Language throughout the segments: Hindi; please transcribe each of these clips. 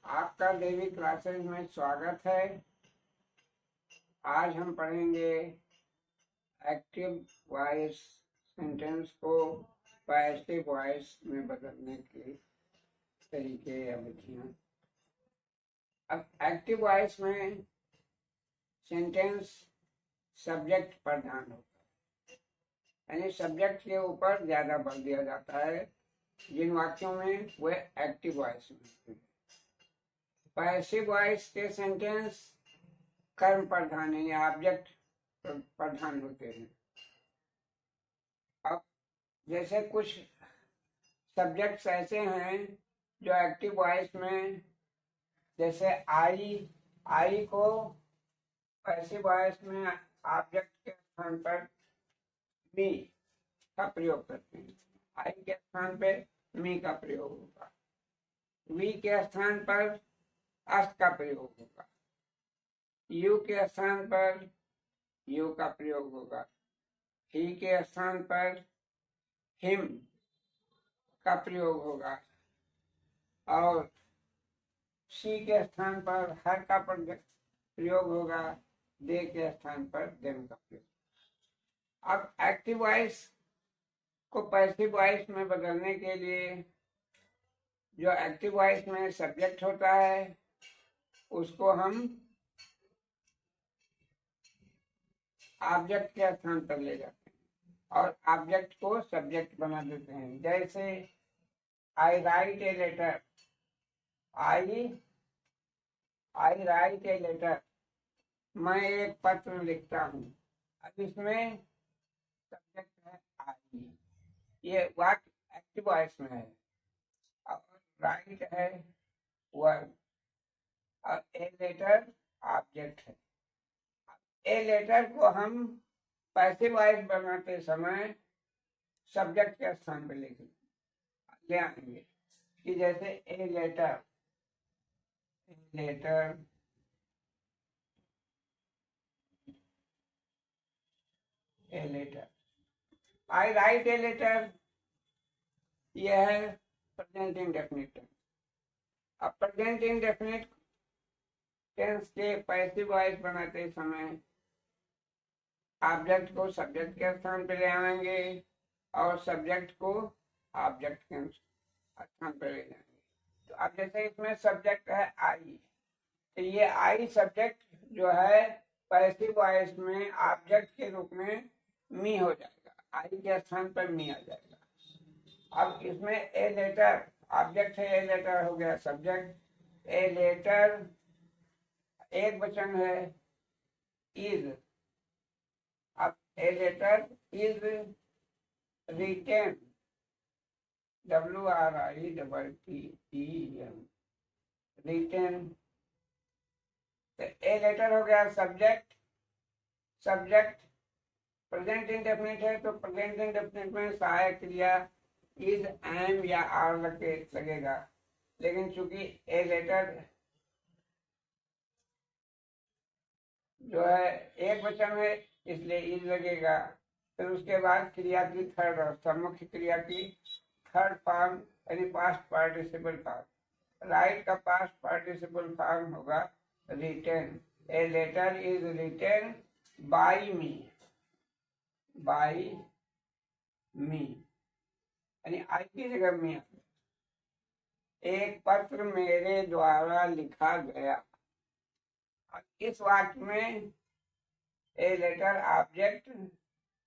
आपका डेली क्लासेस में स्वागत है। आज हम पढ़ेंगे एक्टिव वॉइस सेंटेंस को पैसिव वॉइस में बदलने के तरीके या विधियां। अब एक्टिव वॉइस में सेंटेंस सब्जेक्ट प्रधान होता है, यानी सब्जेक्ट के ऊपर ज्यादा बल दिया जाता है जिन वाक्यों में वे एक्टिव वॉइस में होते हैं। पैसिव वॉइस के सेंटेंस कर्म प्रधान है या ऑब्जेक्ट प्रधान होते हैं। अब जैसे कुछ सब्जेक्ट्स ऐसे हैं जो एक्टिव वॉइस में, जैसे आई को पैसिव वॉइस में ऑब्जेक्ट के स्थान पर मी का प्रयोग करते हैं। आई के स्थान पे मी का प्रयोग होगा, वी के स्थान पर अस्त का प्रयोग होगा, यू के स्थान पर यू का प्रयोग होगा, ही के स्थान पर हिम का प्रयोग होगा और शी के स्थान पर हर का प्रयोग होगा, दे के स्थान पर देम का प्रयोग। अब एक्टिव वॉइस को पैसिव वॉइस में बदलने के लिए जो एक्टिव वॉइस में सब्जेक्ट होता है उसको हम ऑब्जेक्ट के स्थान पर ले जाते हैं और ऑब्जेक्ट को सब्जेक्ट बना देते हैं। जैसे I write a letter, I write a letter, मैं एक पत्र लिखता हूँ। अब इसमें सब्जेक्ट है आई, ये वाक्य एक्टिव वॉइस में है, और राइट है वर्ब और ए लेटर ऑब्जेक्ट है। ए लेटर को हम पैसिव वॉइस बनाते समय सब्जेक्ट के स्थान पर ले आएंगे कि जैसे a letter I write a letter, यह है प्रेजेंट इंडेफिनिट टेंस। अब प्रेजेंट इंडेफिनिट टेंस के पैसिव वॉइस बनाते समय ऑब्जेक्ट को सब्जेक्ट के स्थान पर ले आएंगे और सब्जेक्ट को ऑब्जेक्ट के स्थान पर ले जाएंगे। तो अब जैसे इसमें सब्जेक्ट है आई, तो ये आई सब्जेक्ट जो है पैसिव वॉइस में ऑब्जेक्ट के रूप में मी हो जाएगा, आई के स्थान पर मी आ जाएगा। अब इसमें ए लेटर ऑब्जेक्ट है, ए लेटर हो गया सब्जेक्ट। ए लेटर एक वचन है इज, अब a letter is written, WRITTEN, written. A letter हो गया सब्जेक्ट। प्रेजेंट इंडेफिनिट है तो प्रेजेंट इंडेफिनिट में सहायक क्रिया इज, एम या आर लगेगा, लेकिन चूंकि ए लेटर जो है एक वचन है इसलिए इज लगेगा। फिर उसके बाद क्रिया की थर्ड अवस्था, मुख्य क्रिया की थर्ड फॉर्म यानी पास्ट पार्टिसिपल फॉर्म। राइट का पास्ट पार्टिसिपल फॉर्म होगा written. A letter is written by me, यानी आई की जगह में एक पत्र मेरे द्वारा लिखा गया। इस वाक्य में ए लेटर ऑब्जेक्ट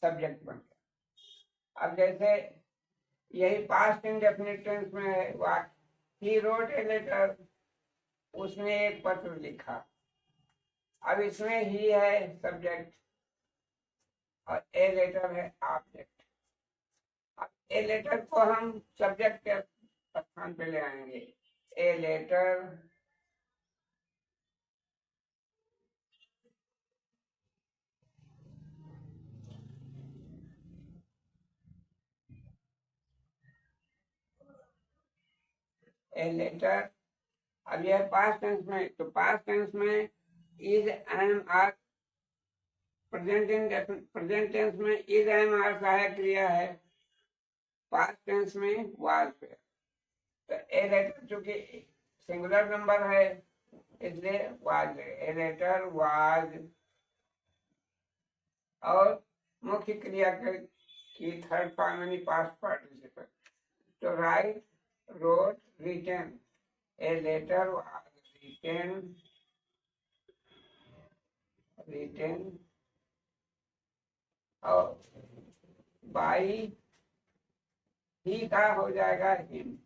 सब्जेक्ट बन गया। अब जैसे यही पास्ट इंडेफिनिट टेंस में है वाक्य, ही रोट ए लेटर, उसने एक पत्र लिखा। अब इसमें ही है सब्जेक्ट और ए लेटर है ऑब्जेक्ट। अब ए लेटर को हम सब्जेक्ट के स्थान पे ले आएंगे। ए लेटर अब यह पास्ट टेंस में, तो पास्ट टेंस में is, am, are, present tense में इज, एम, आर सहायक क्रिया है, पास्ट टेंस में वाज पे। तो ए लेटर चूंकि सिंगुलर नंबर है, इसलिए वाज, ए लेटर वाज। और मुख्य क्रिया की थर्ड फॉर्म यानी पास्ट पार्टिसिपल, तो write, wrote, written, a letter was written, written, और बाई ही का हो जाएगा him,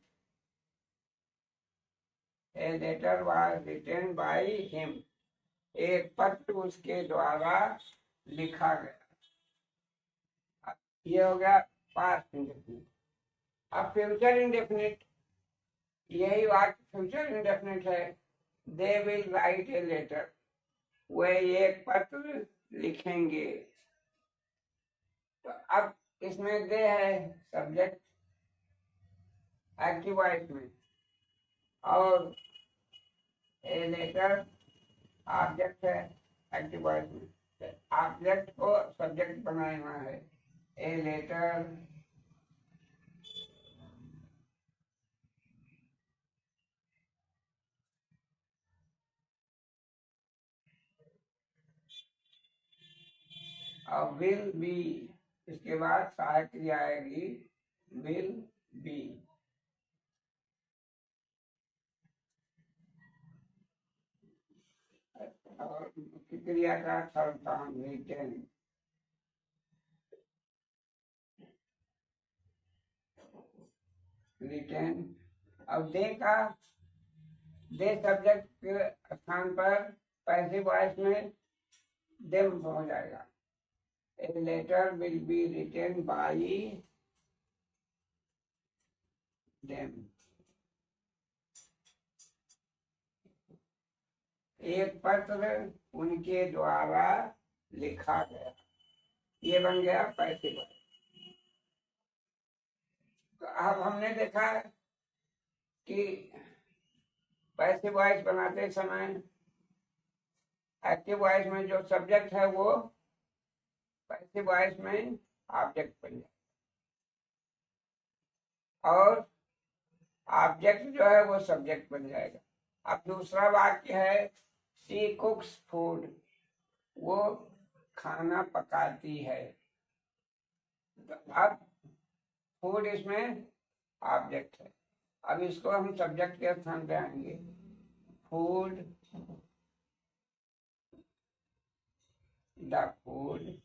a letter was written by him, एक पत्र उसके द्वारा लिखा गया। ये हो गया पास्ट इंडेफिनिट। अब फ्यूचर इंडेफिनिट, यही वाक्य फ्यूचर इंडेफिनिट है। They will write a letter, वे एक पत्र लिखेंगे। तो अब इसमें दे है सब्जेक्ट एक्टिव वॉइस में, और ए लेटर ऑब्जेक्ट है एक्टिव वॉइस में। ऑब्जेक्ट को सब्जेक्ट बनाना है, ए लेटर और विल बी, इसके बाद सहायक क्रिया आएगी विल बी। और मुख्य क्रिया का थर्ड फॉर्म रिटन, रिटन। अब दे का, दे सब्जेक्ट के स्थान पर पैसिव वॉइस में देम हो जाएगा। A letter will be written by them, एक पत्र उनके द्वारा लिखा गया। ये बन गया पैसिव वॉइस। तो अब हमने देखा कि पैसिव वॉइस बनाते समय एक्टिव वॉइस में जो सब्जेक्ट है वो पैसिव वॉइस में ऑब्जेक्ट बन जाए, और ऑब्जेक्ट जो है वो सब्जेक्ट बन जाएगा। अब दूसरा वाक्य है शी कुक्स फूड, वो खाना पकाती है। तो अब फूड इसमें ऑब्जेक्ट है, अब इसको हम सब्जेक्ट के स्थान पे आएंगे। Food, the food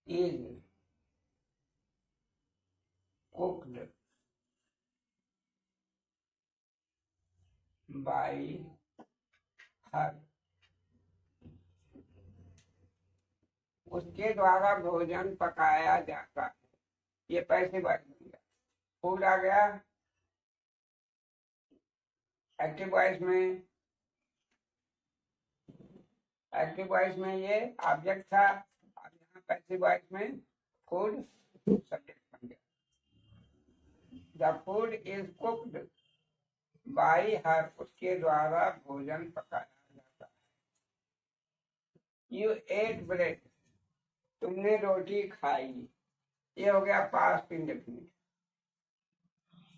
is cooked by her, उसके द्वारा भोजन पकाया जाता है। ये पैसे बात बन गया। फूड आ गया एक्टिव वॉइस में, एक्टिव वॉइस में ये ऑब्जेक्ट था, अब यहाँ पैसिव वॉइस में फूड सब्जेक्ट बन गया। The food is cooked by her, उसके द्वारा भोजन पकाया जाता है। यू एट ब्रेड, तुमने रोटी खाई। ये हो गया पास्ट इंडेफिनिट।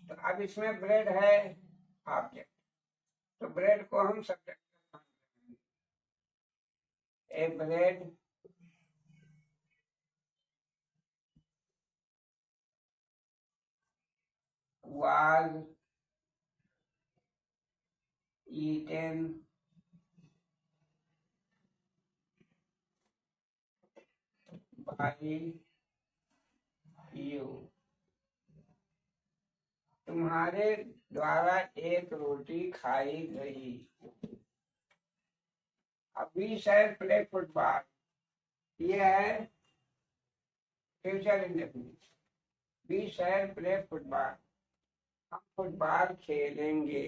तो अब इसमें ब्रेड है ऑब्जेक्ट, तो ब्रेड को हम सब्जेक्ट मानेंगे। ए bread was eaten by you, तुम्हारे द्वारा एक रोटी खाई गई। अब वी शैल प्ले फुटबॉल, ये है future indefinite. We shall play football, हम फुटबॉल खेलेंगे।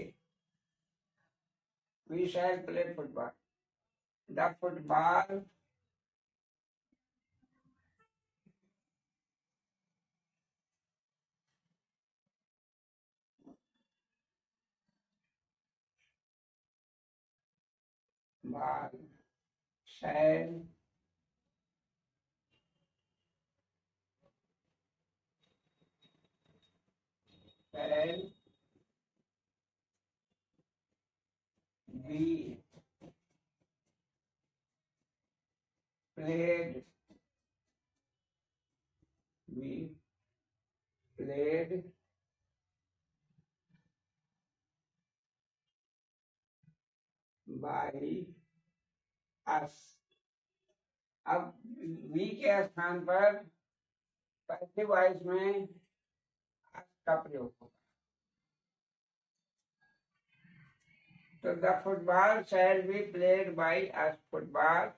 We shall play football, the football football shall be played by us। अब वी के स्थान पर पैसिव वॉइस में us का प्रयोग होगा। तो the football shall be played by us. Football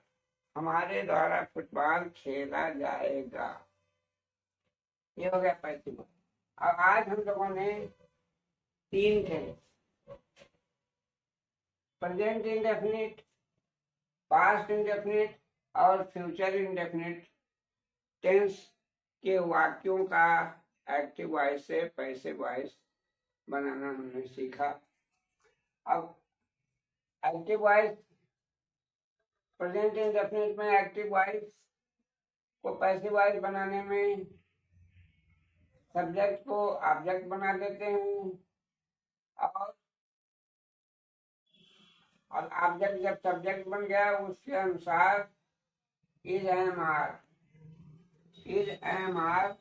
हमारे द्वारा फुटबॉल खेला जाएगा। ये हो गया पैसिव वॉइस। अब आज हम लोगों ने 3 tense, present indefinite, past indefinite और फ्यूचर इंडेफिनिट टेंस के वाक्यों का एक्टिव वॉइस से पैसिव वॉइस बनाना हमने सीखा। अब एक्टिव वॉइस, प्रेजेंट इंडेफिनिट में एक्टिव वॉइस को पैसिव वॉइस बनाने में सब्जेक्ट को ऑब्जेक्ट बना देते हैं और ऑब्जेक्ट जब सब्जेक्ट बन गया उसके अनुसार इज एम आर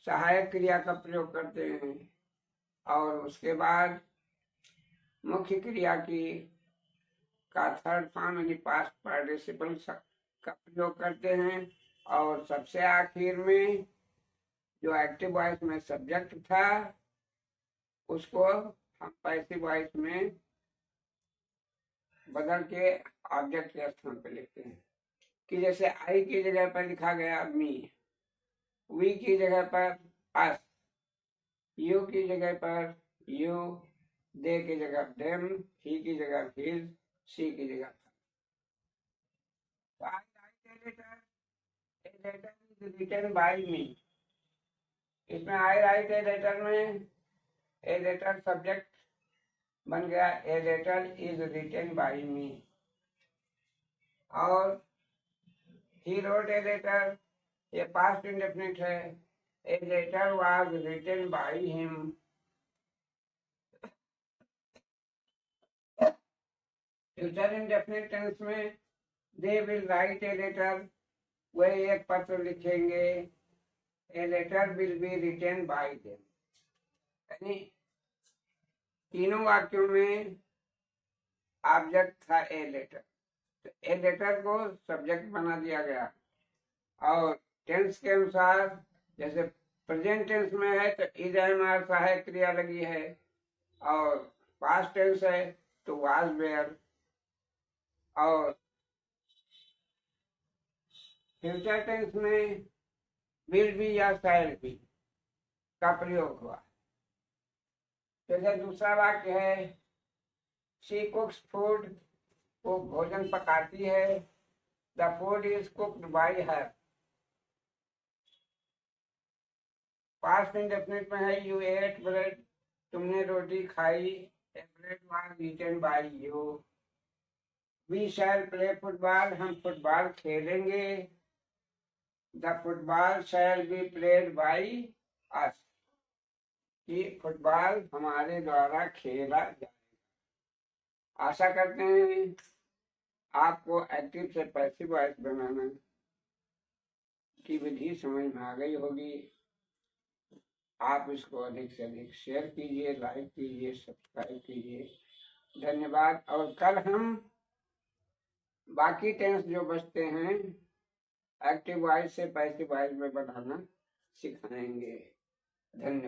सहायक क्रिया का प्रयोग करते हैं और उसके बाद मुख्य क्रिया का थर्ड फॉर्म यानी पास्ट पार्टिसिपल का प्रयोग करते हैं और सबसे आखिर में जो एक्टिव वॉइस में सब्जेक्ट था उसको हम पैसिव वॉइस में बदल के ऑब्जेक्ट के स्थान पर लिखते हैं कि जैसे आई की जगह पर लिखा गया मी, वी की जगह पर अस, यू की जगह पर यू, दे की जगह देम, ही की जगह हिज, शी की जगह रिटन बाय मी। इसमें आई राइट ए लेटर में ए लेटर सब्जेक्ट बन गया, a letter is written by me. और ही रोट ए लेटर, ये पास्ट इंडेफिनिट है, a letter was written by him. Future indefinite tense में they will write a letter, वे एक पत्र लिखेंगे, a letter will be written by them. यानी तीनों वाक्यों में ऑब्जेक्ट था ए लेटर, तो ए लेटर को सब्जेक्ट बना दिया गया और टेंस के अनुसार जैसे प्रेजेंट टेंस में है तो इज एम आर सहायक क्रिया लगी है और पास्ट टेंस है तो वाज वेयर और फ्यूचर टेंस में विल बी या शैल बी का प्रयोग हुआ। जैसे दूसरा वाक्य है शी कुक्स फूड, वो भोजन पकाती है, the food is cooked by her. Past indefinite में है यू एट ब्रेड, तुमने रोटी खाई, a bread was eaten by you. We shall play football, हम फुटबॉल खेलेंगे, the football shall be played by us, कि फुटबॉल हमारे द्वारा खेला जाएगा। आशा करते हैं आपको एक्टिव से पैसिव वॉइस बनाना की विधि समझ में आ गई होगी। आप इसको अधिक से अधिक शेयर कीजिए, लाइक कीजिए, सब्सक्राइब कीजिए। धन्यवाद। और कल हम बाकी टेंस जो बचते हैं एक्टिव वॉइस से पैसिव वॉइस में बनाना सिखाएंगे। धन्यवाद।